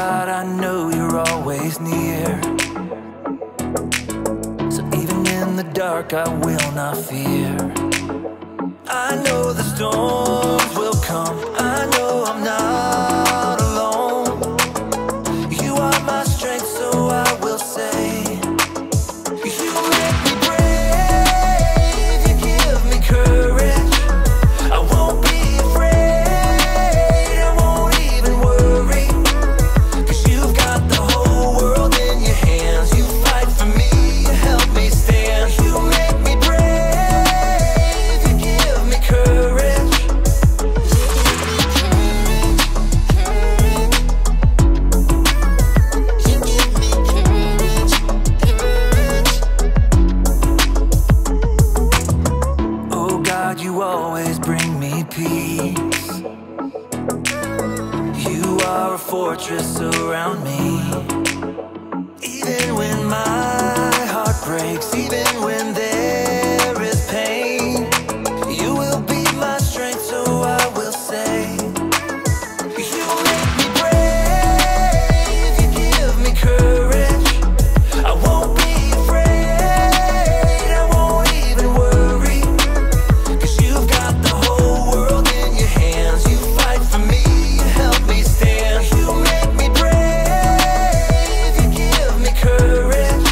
God, I know you're always near. So even in the dark, I will not fear. I know the storms will come, I know I'm not alone. You are my strength, so I will say, you make me brave, you give me courage. I won't be afraid, I won't even worry, 'cause you've got the whole world in your hands. You fight for me, you help me stand. You make me brave, you give me courage. Oh God, you always bring me peace. You are a fortress around me. Even when my heart breaks, even when there is pain, you will be my strength, so I will say, you make me brave, you give me courage. I won't be afraid, I won't even worry, 'cause you've got the whole world in your hands. You fight for me, you help me stand. You make me brave, you give me courage.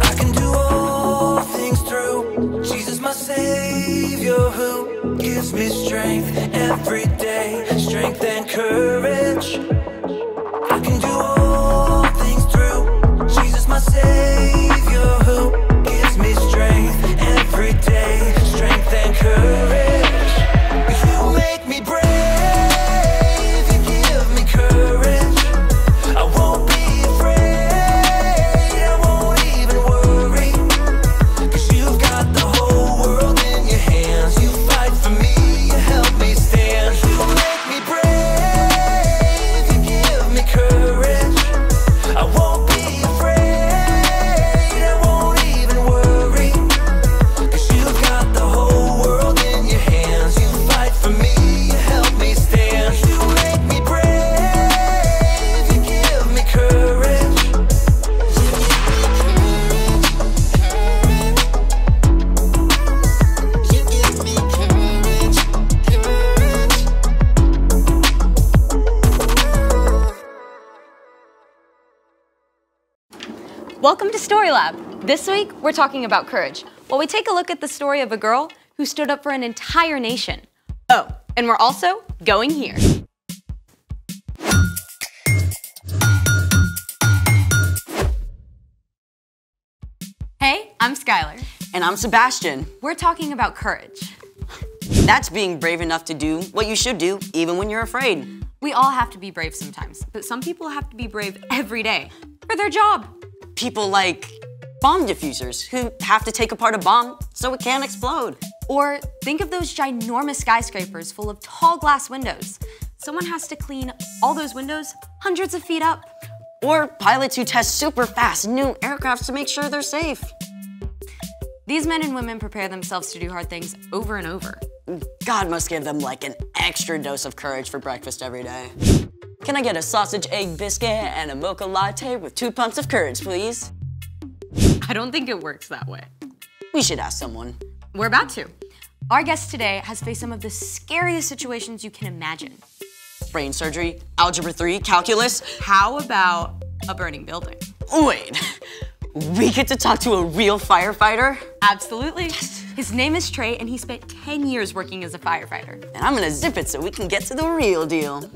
I can do all things through Jesus, my Savior, who gives me strength every day, strength and courage. I can do all things through Jesus, my Savior, who gives me strength every day, strength and courage. You make me brave, you give me courage. I won't be afraid, I won't even worry, 'cause you've got the whole world in your hands. You fight for me, you help me stand. You make me brave, you give me courage. I won't be afraid, I won't even worry, 'cause you've got the whole world in your hands. You fight for me, you help me stand. You make me brave, you give me courage. Welcome to Story Lab. This week, we're talking about courage, while we take a look at the story of a girl who stood up for an entire nation. Oh, and we're also going here. Hey, I'm Skylar. And I'm Sebastian. We're talking about courage. That's being brave enough to do what you should do, even when you're afraid. We all have to be brave sometimes, but some people have to be brave every day for their job. People like bomb diffusers who have to take apart a bomb so it can't explode. Or think of those ginormous skyscrapers full of tall glass windows. Someone has to clean all those windows hundreds of feet up. Or pilots who test super fast new aircrafts to make sure they're safe. These men and women prepare themselves to do hard things over and over. God must give them like an extra dose of courage for breakfast every day. Can I get a sausage, egg, biscuit, and a mocha latte with 2 pumps of courage, please? I don't think it works that way. We should ask someone. We're about to. Our guest today has faced some of the scariest situations you can imagine. Brain surgery, algebra 3, calculus. How about a burning building? Wait, we get to talk to a real firefighter? Absolutely. His name is Trey, and he spent 10 years working as a firefighter. And I'm gonna zip it so we can get to the real deal.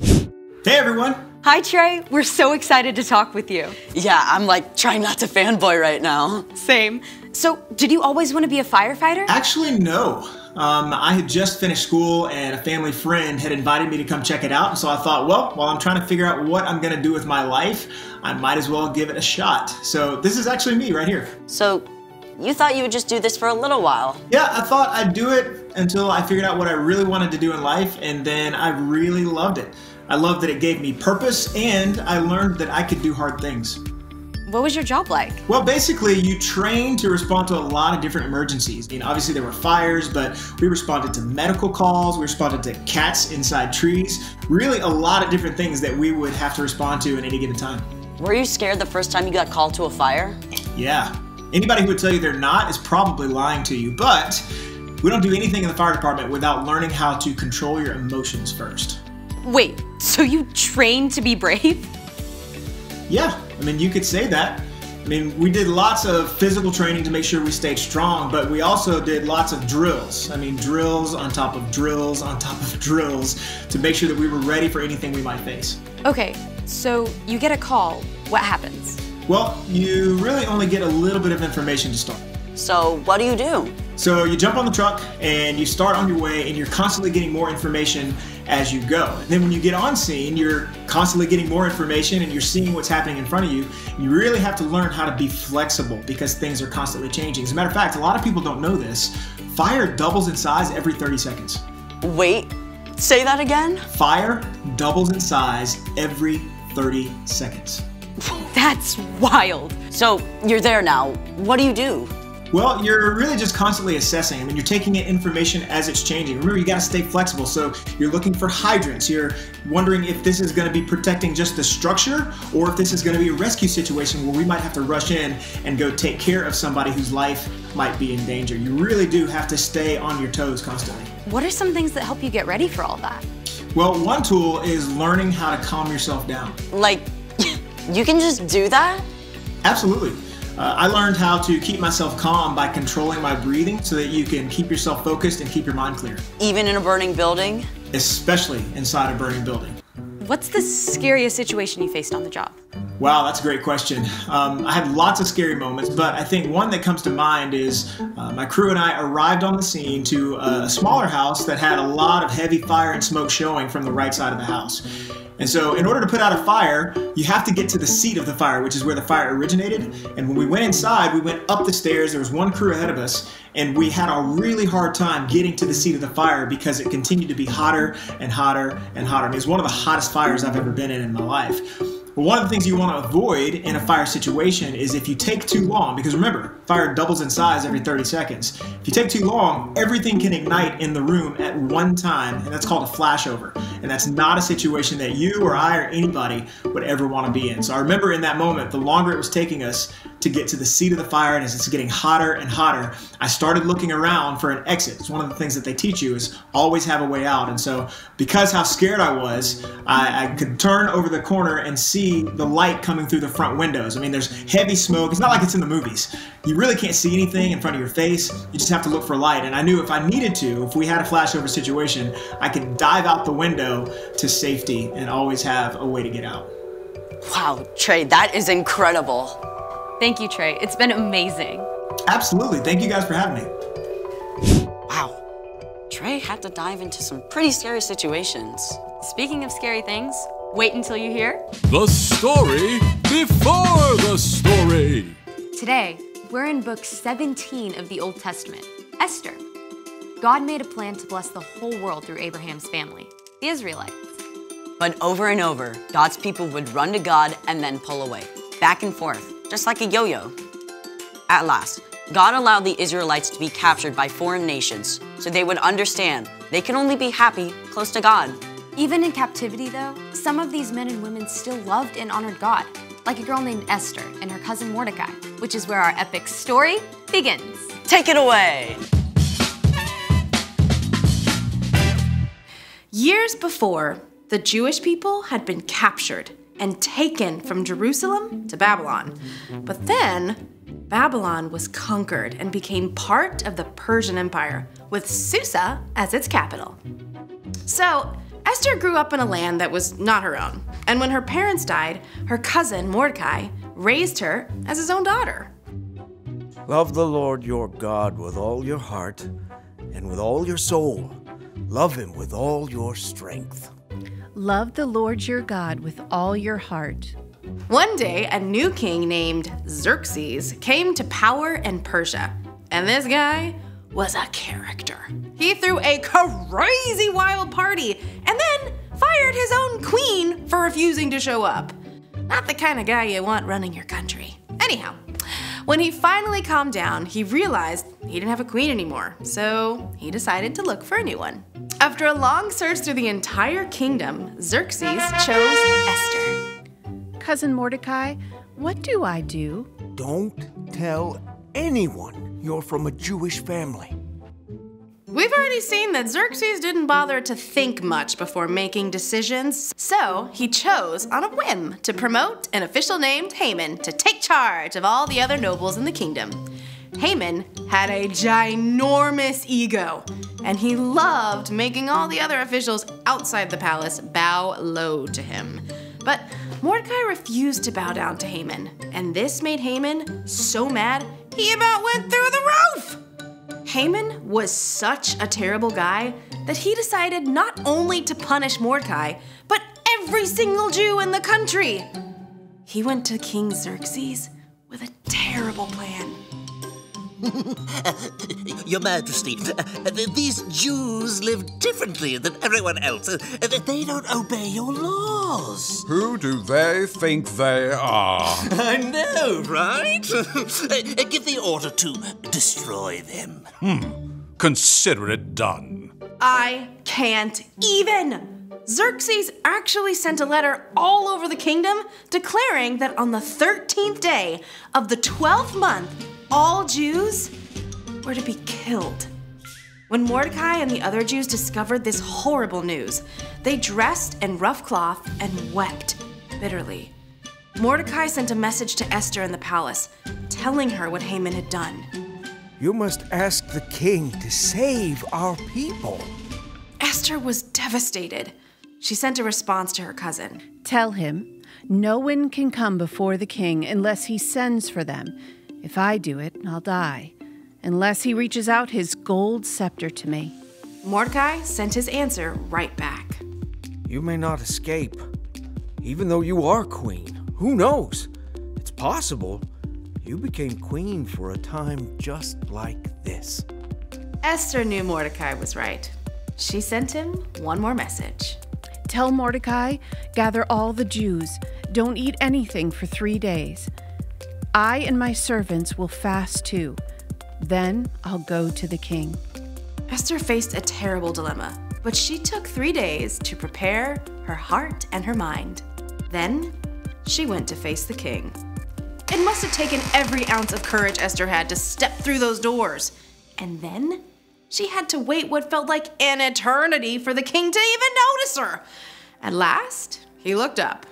Hey everyone! Hi Trey, we're so excited to talk with you. Yeah, I'm like trying not to fanboy right now. Same. So, did you always want to be a firefighter? Actually, no. I had just finished school and a family friend had invited me to come check it out, and so I thought, well, while I'm trying to figure out what I'm gonna do with my life, I might as well give it a shot. So this is actually me right here. So, you thought you would just do this for a little while? Yeah, I thought I'd do it until I figured out what I really wanted to do in life, and then I really loved it. I loved that it gave me purpose, and I learned that I could do hard things. What was your job like? Well, basically, you train to respond to a lot of different emergencies. Obviously there were fires, but we responded to medical calls, we responded to cats inside trees, really a lot of different things that we would have to respond to at any given time. Were you scared the first time you got called to a fire? Yeah. Anybody who would tell you they're not is probably lying to you, but we don't do anything in the fire department without learning how to control your emotions first. Wait, so you trained to be brave? Yeah, you could say that. We did lots of physical training to make sure we stayed strong, but we also did lots of drills. Drills on top of drills on top of drills to make sure that we were ready for anything we might face. Okay, so you get a call. What happens? Well, you really only get a little bit of information to start. So what do you do? So you jump on the truck and you start on your way, and you're constantly getting more information as you go. And then when you get on scene, you're constantly getting more information and you're seeing what's happening in front of you. You really have to learn how to be flexible because things are constantly changing. As a matter of fact, a lot of people don't know this. Fire doubles in size every 30 seconds. Wait, say that again? Fire doubles in size every 30 seconds. That's wild. So you're there now. What do you do? Well, you're really just constantly assessing. You're taking in information as it's changing. Remember, you gotta stay flexible. So you're looking for hydrants. You're wondering if this is gonna be protecting just the structure or if this is gonna be a rescue situation where we might have to rush in and go take care of somebody whose life might be in danger. You really do have to stay on your toes constantly. What are some things that help you get ready for all that? Well, one tool is learning how to calm yourself down. Like, you can just do that? Absolutely. I learned how to keep myself calm by controlling my breathing so that you can keep yourself focused and keep your mind clear. Even in a burning building? Especially inside a burning building. What's the scariest situation you faced on the job? Wow, that's a great question. I had lots of scary moments, but I think one that comes to mind is my crew and I arrived on the scene to a smaller house that had a lot of heavy fire and smoke showing from the right side of the house. And so in order to put out a fire, you have to get to the seat of the fire, which is where the fire originated. And when we went inside, we went up the stairs. There was one crew ahead of us, and we had a really hard time getting to the seat of the fire because it continued to be hotter and hotter and hotter. It was one of the hottest fires I've ever been in my life. But one of the things you want to avoid in a fire situation is if you take too long, because remember, fire doubles in size every 30 seconds. If you take too long, everything can ignite in the room at one time, and that's called a flashover. And that's not a situation that you or I or anybody would ever want to be in. So I remember in that moment, the longer it was taking us to get to the seat of the fire, and as it's getting hotter and hotter, I started looking around for an exit. It's one of the things that they teach you is always have a way out. And so because how scared I was, I could turn over the corner and see the light coming through the front windows. There's heavy smoke. It's not like it's in the movies. You really can't see anything in front of your face. You just have to look for light. And I knew if I needed to, if we had a flashover situation, I could dive out the window to safety and always have a way to get out. Wow, Trey, that is incredible. Thank you, Trey. It's been amazing. Absolutely. Thank you guys for having me. Wow. Trey had to dive into some pretty scary situations. Speaking of scary things, wait until you hear the story before the story. Today, we're in book 17 of the Old Testament, Esther. God made a plan to bless the whole world through Abraham's family, the Israelites. But over and over, God's people would run to God and then pull away, back and forth, just like a yo-yo. At last, God allowed the Israelites to be captured by foreign nations so they would understand they can only be happy close to God. Even in captivity, though, some of these men and women still loved and honored God, like a girl named Esther and her cousin Mordecai, which is where our epic story begins. Take it away! Years before, the Jewish people had been captured and taken from Jerusalem to Babylon. But then, Babylon was conquered and became part of the Persian Empire, with Susa as its capital. So, Esther grew up in a land that was not her own, and when her parents died, her cousin Mordecai raised her as his own daughter. Love the Lord your God with all your heart and with all your soul. Love him with all your strength. Love the Lord your God with all your heart. One day, a new king named Xerxes came to power in Persia, and this guy was a character. He threw a crazy wild party and then fired his own queen for refusing to show up. Not the kind of guy you want running your country. Anyhow, when he finally calmed down, he realized he didn't have a queen anymore, so he decided to look for a new one. After a long search through the entire kingdom, Xerxes chose Esther. Cousin Mordecai, what do I do? Don't tell anyone you're from a Jewish family. We've already seen that Xerxes didn't bother to think much before making decisions, so he chose on a whim to promote an official named Haman to take charge of all the other nobles in the kingdom. Haman had a ginormous ego, and he loved making all the other officials outside the palace bow low to him. But Mordecai refused to bow down to Haman, and this made Haman so mad he about went through the roof! Haman was such a terrible guy that he decided not only to punish Mordecai, but every single Jew in the country. He went to King Xerxes with a terrible plan. Your Majesty, these Jews live differently than everyone else. They don't obey your laws. Who do they think they are? I know, right? Give the order to destroy them. Consider it done. I can't even. Xerxes actually sent a letter all over the kingdom declaring that on the 13th day of the 12th month, all Jews were to be killed. When Mordecai and the other Jews discovered this horrible news, they dressed in rough cloth and wept bitterly. Mordecai sent a message to Esther in the palace, telling her what Haman had done. You must ask the king to save our people. Esther was devastated. She sent a response to her cousin. Tell him, no one can come before the king unless he sends for them. If I do it, I'll die, unless he reaches out his gold scepter to me. Mordecai sent his answer right back. You may not escape, even though you are queen. Who knows? It's possible you became queen for a time just like this. Esther knew Mordecai was right. She sent him one more message. Tell Mordecai, gather all the Jews. Don't eat anything for 3 days. I and my servants will fast too. Then I'll go to the king. Esther faced a terrible dilemma, but she took 3 days to prepare her heart and her mind. Then she went to face the king. It must have taken every ounce of courage Esther had to step through those doors. And then she had to wait what felt like an eternity for the king to even notice her. At last, he looked up.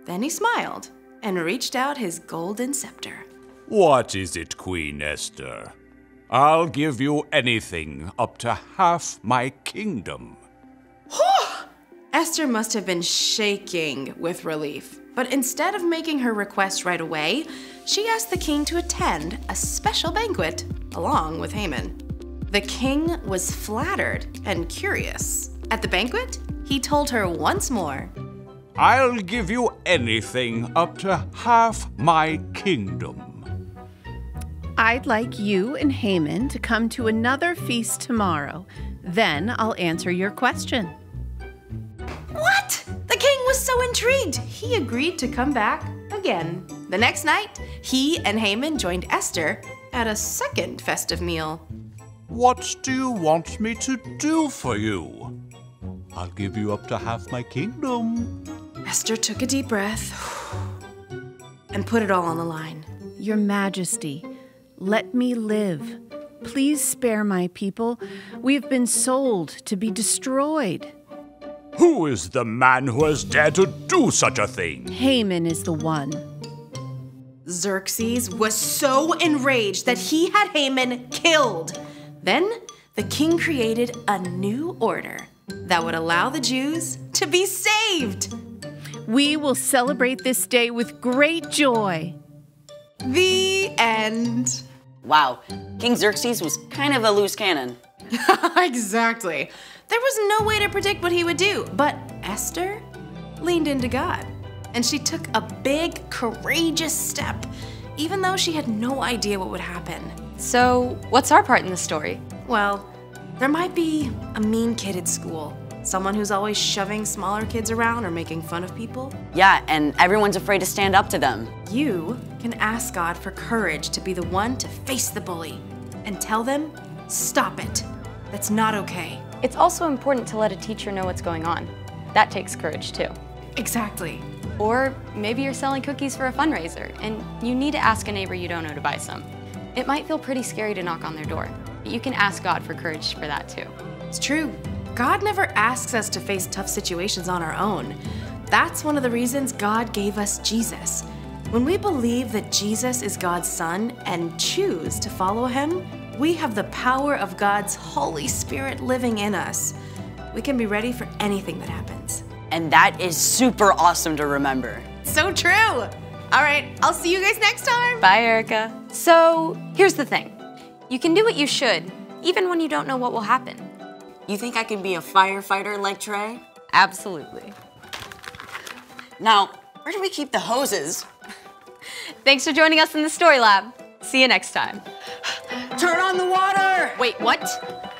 Then he smiled and reached out his golden scepter. What is it, Queen Esther? I'll give you anything up to half my kingdom. Esther must have been shaking with relief. But instead of making her request right away, she asked the king to attend a special banquet along with Haman. The king was flattered and curious. At the banquet, he told her once more, I'll give you anything up to half my kingdom. I'd like you and Haman to come to another feast tomorrow. Then I'll answer your question. What? The king was so intrigued, he agreed to come back again. The next night, he and Haman joined Esther at a second festive meal. What do you want me to do for you? I'll give you up to half my kingdom. Esther took a deep breath and put it all on the line. Your Majesty, let me live. Please spare my people. We have been sold to be destroyed. Who is the man who has dared to do such a thing? Haman is the one. Xerxes was so enraged that he had Haman killed. Then the king created a new order that would allow the Jews to be saved. We will celebrate this day with great joy. The end. Wow, King Xerxes was kind of a loose cannon. Exactly. There was no way to predict what he would do, but Esther leaned into God, and she took a big, courageous step, even though she had no idea what would happen. So, what's our part in the story? Well, there might be a mean kid at school, someone who's always shoving smaller kids around or making fun of people. Yeah, and everyone's afraid to stand up to them. You can ask God for courage to be the one to face the bully and tell them, stop it. That's not okay. It's also important to let a teacher know what's going on. That takes courage too. Exactly. Or maybe you're selling cookies for a fundraiser and you need to ask a neighbor you don't know to buy some. It might feel pretty scary to knock on their door, but you can ask God for courage for that too. It's true. God never asks us to face tough situations on our own. That's one of the reasons God gave us Jesus. When we believe that Jesus is God's Son and choose to follow him, we have the power of God's Holy Spirit living in us. We can be ready for anything that happens. And that is super awesome to remember. So true. All right, I'll see you guys next time. Bye, Erica. So here's the thing. You can do what you should, even when you don't know what will happen. You think I can be a firefighter like Trey? Absolutely. Now, where do we keep the hoses? Thanks for joining us in the Story Lab. See you next time. Turn on the water! Wait, what?